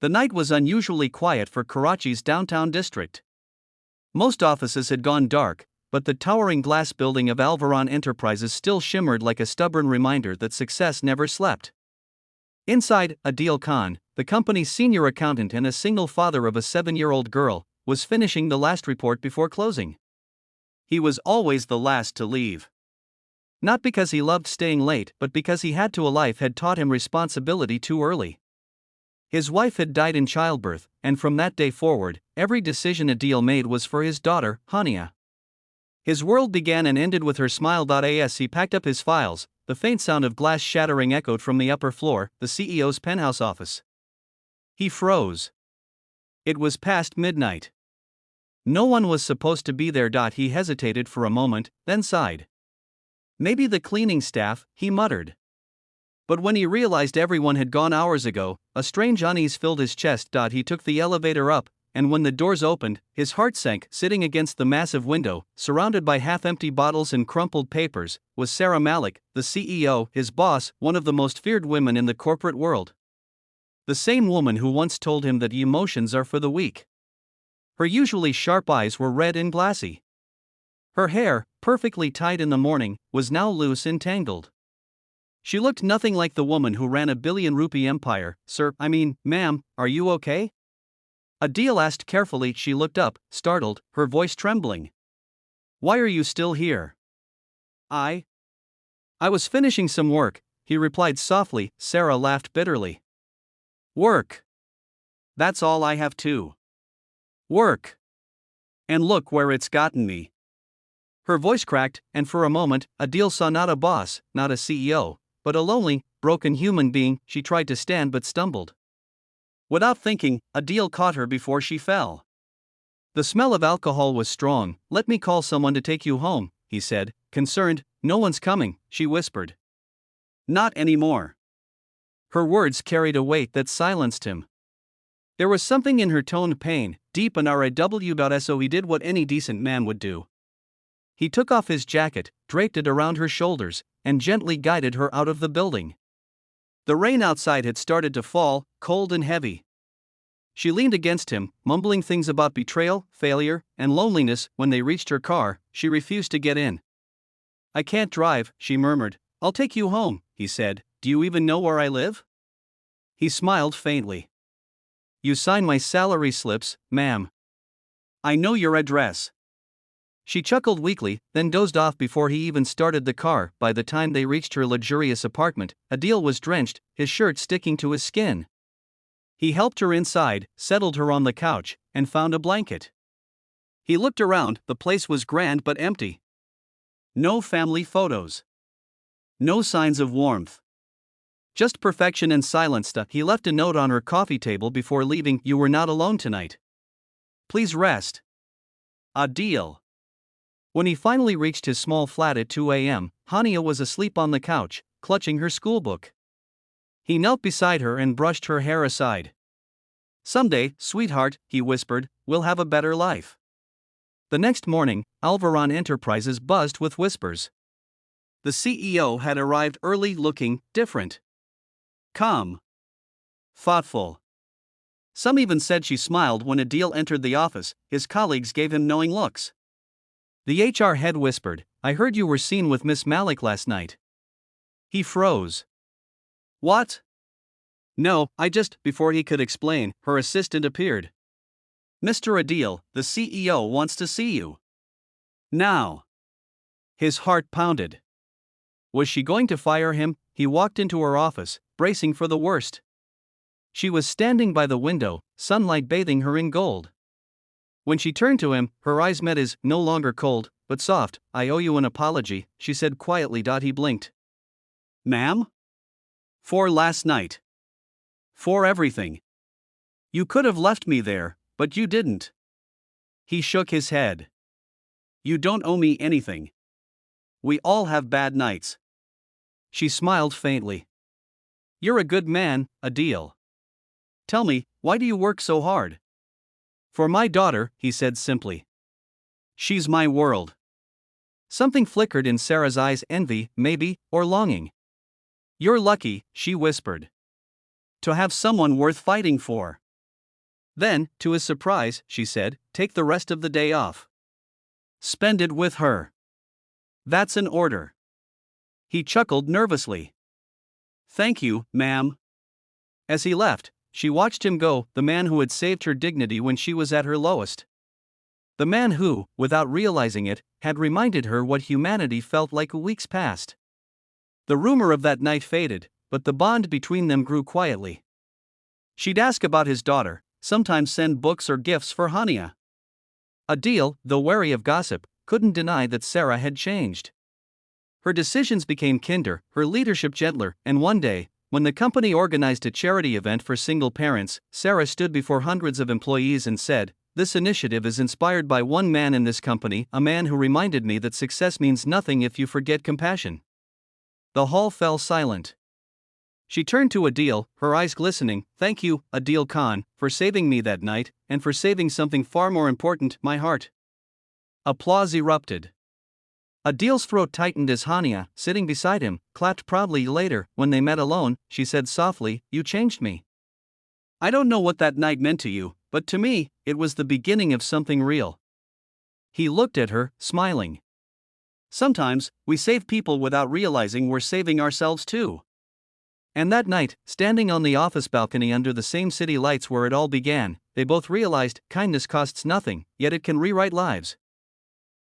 The night was unusually quiet for Karachi's downtown district. Most offices had gone dark, but the towering glass building of Alvaron Enterprises still shimmered like a stubborn reminder that success never slept. Inside, Adil Khan, the company's senior accountant and a single father of a 7-year-old girl, was finishing the last report before closing. He was always the last to leave. Not because he loved staying late, but because he had to. A life had taught him responsibility too early. His wife had died in childbirth, and from that day forward, every decision Adil made was for his daughter, Hania. His world began and ended with her smile. As he packed up his files, the faint sound of glass shattering echoed from the upper floor, the CEO's penthouse office. He froze. It was past midnight. No one was supposed to be there. He hesitated for a moment, then sighed. Maybe the cleaning staff, he muttered. But when he realized everyone had gone hours ago, a strange unease filled his chest. He took the elevator up, and when the doors opened, his heart sank. Sitting against the massive window, surrounded by half-empty bottles and crumpled papers, was Sarah Malik, the CEO, his boss, one of the most feared women in the corporate world. The same woman who once told him that emotions are for the weak. Her usually sharp eyes were red and glassy. Her hair, perfectly tied in the morning, was now loose and tangled. She looked nothing like the woman who ran a billion-rupee empire. Ma'am, are you okay? Adil asked carefully. She looked up, startled, her voice trembling. Why are you still here? I was finishing some work, he replied softly. Sarah laughed bitterly. Work? That's all I have too. Work. And look where it's gotten me. Her voice cracked, and for a moment, Adil saw not a boss, not a CEO, but a lonely, broken human being. She tried to stand but stumbled. Without thinking, Adil caught her before she fell. The smell of alcohol was strong. Let me call someone to take you home, he said, concerned. No one's coming, she whispered. Not anymore. Her words carried a weight that silenced him. There was something in her tone, pain, deep and raw. So he did what any decent man would do. He took off his jacket, draped it around her shoulders, and gently guided her out of the building. The rain outside had started to fall, cold and heavy. She leaned against him, mumbling things about betrayal, failure, and loneliness. When they reached her car, she refused to get in. I can't drive, she murmured. I'll take you home, he said. Do you even know where I live? He smiled faintly. You sign my salary slips, ma'am. I know your address. She chuckled weakly, then dozed off before he even started the car. By the time they reached her luxurious apartment, Adil was drenched, his shirt sticking to his skin. He helped her inside, settled her on the couch, and found a blanket. He looked around. The place was grand but empty. No family photos. No signs of warmth. Just perfection and silence. He left a note on her coffee table before leaving. You were not alone tonight. Please rest. Adil. When he finally reached his small flat at 2 a.m., Hania was asleep on the couch, clutching her schoolbook. He knelt beside her and brushed her hair aside. Someday, sweetheart, he whispered, we'll have a better life. The next morning, Alvaron Enterprises buzzed with whispers. The CEO had arrived early, looking different. Calm. Thoughtful. Some even said she smiled when Adil entered the office. His colleagues gave him knowing looks. The HR head whispered, I heard you were seen with Miss Malik last night. He froze. What? No, before he could explain, her assistant appeared. Mr. Adil, the CEO wants to see you. Now. His heart pounded. Was she going to fire him? He walked into her office, bracing for the worst. She was standing by the window, sunlight bathing her in gold. When she turned to him, her eyes met his, no longer cold, but soft. I owe you an apology, she said quietly. He blinked. Ma'am? For last night. For everything. You could have left me there, but you didn't. He shook his head. You don't owe me anything. We all have bad nights. She smiled faintly. You're a good man, Adil. Tell me, why do you work so hard? For my daughter, he said simply. She's my world. Something flickered in Sarah's eyes, envy, maybe, or longing. You're lucky, she whispered. To have someone worth fighting for. Then, to his surprise, she said, "Take the rest of the day off. Spend it with her. That's an order." He chuckled nervously. "Thank you, ma'am." As he left, she watched him go, the man who had saved her dignity when she was at her lowest. The man who, without realizing it, had reminded her what humanity felt like weeks past. The rumor of that night faded, but the bond between them grew quietly. She'd ask about his daughter, sometimes send books or gifts for Hania. Adil, though wary of gossip, couldn't deny that Sarah had changed. Her decisions became kinder, her leadership gentler, and one day, when the company organized a charity event for single parents, Sarah stood before hundreds of employees and said, "This initiative is inspired by one man in this company, a man who reminded me that success means nothing if you forget compassion." The hall fell silent. She turned to Adil, her eyes glistening. "Thank you, Adil Khan, for saving me that night, and for saving something far more important, my heart." Applause erupted. Adil's throat tightened as Hania, sitting beside him, clapped proudly. Later, when they met alone, she said softly, "You changed me. I don't know what that night meant to you, but to me, it was the beginning of something real." He looked at her, smiling. Sometimes, we save people without realizing we're saving ourselves too. And that night, standing on the office balcony under the same city lights where it all began, they both realized kindness costs nothing, yet it can rewrite lives.